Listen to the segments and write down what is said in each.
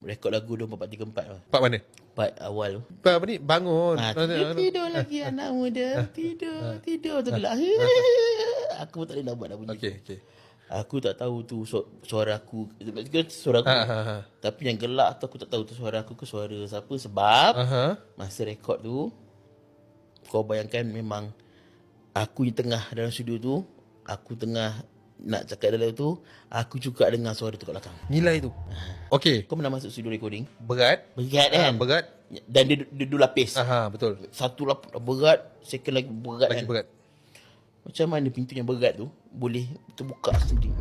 rekod lagu 2434 lah. Part mana? Part awal tu. Part apa ni? Bangun. Tidur lagi anak muda. Tidur tu gelak. Aku pun tak boleh nak buat dah bunyi. Okay. Aku tak tahu tu suara aku. Suara aku. Tapi yang gelak tu aku tak tahu tu suara aku ke suara siapa. Sebab masa rekod tu, kau bayangkan memang aku di tengah dalam studio tu, aku tengah nak cakap dalam tu, aku juga dengar suara tu kat belakang. Nilai tu. Okay. Kau pernah masuk studio recording? Berat kan? Berat. Dan dia dua lapis. Betul. Satu lapis berat, second lagi berat Lagi kan. berat. Macam mana pintu yang berat tu boleh terbuka sendiri?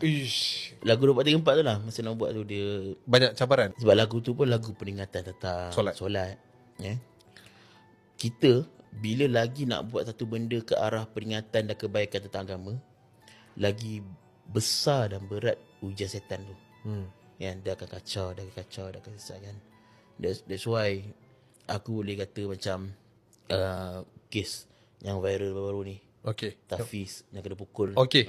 Ish. Lagu 2434 tu lah masa nak buat tu dia Banyak cabaran. sebab lagu tu pun lagu peringatan tentang solat. Kita bila lagi nak buat satu benda ke arah peringatan dan kebaikan tentang agama, lagi besar dan berat ujian setan tu. Dia akan kacau, dia akan sesat kan. That's why aku boleh kata macam kes yang viral baru-baru ni. Okay. Tafiz yang kena pukul. Okay.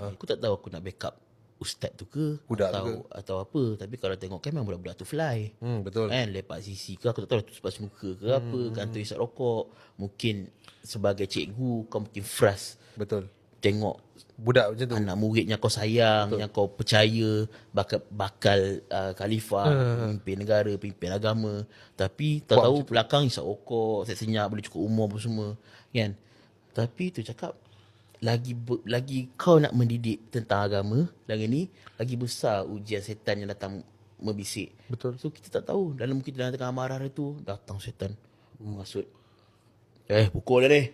Aku tak tahu aku nak backup ustaz tu ke Budak atau apa. Tapi kalau tengok kan memang budak-budak tu fly. Betul. Kan lepak sisi ke, aku tak tahu tu sebab muka ke apa, kantor isap rokok. Mungkin sebagai cikgu kau mungkin frust. Betul. Tengok Budak macam tu. anak murid yang kau sayang, yang kau percaya bakal khalifah, pemimpin negara, pemimpin agama. Tapi tak tahu belakang isap rokok, senyap, boleh cukup umur apa semua. Kan? Tapi tu cakap lagi kau nak mendidik tentang agama, lagi ni lagi besar ujian setan yang datang membisik. Betul. So kita tak tahu dalam mungkin dalam tengah marah tu datang setan maksud pukul dah ni.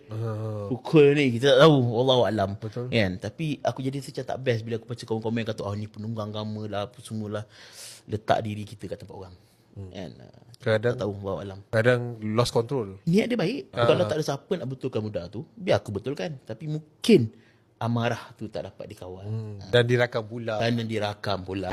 Pukul ni kita tak tahu, wallahu alam. Betul. Kan? Tapi aku jadi macam tak best bila aku baca komen-komen kata ni penunggang agama lah apa semualah, letak diri kita kat tempat orang. Kan? Kadang tak tahu, wallahu alam. Kadang lost control. Niat dia baik. Kalau tak ada siapa nak betulkan budak tu, biar aku betulkan. Tapi mungkin amarah tu tak dapat dikawal. Dan dirakam pula. Dan dirakam pula.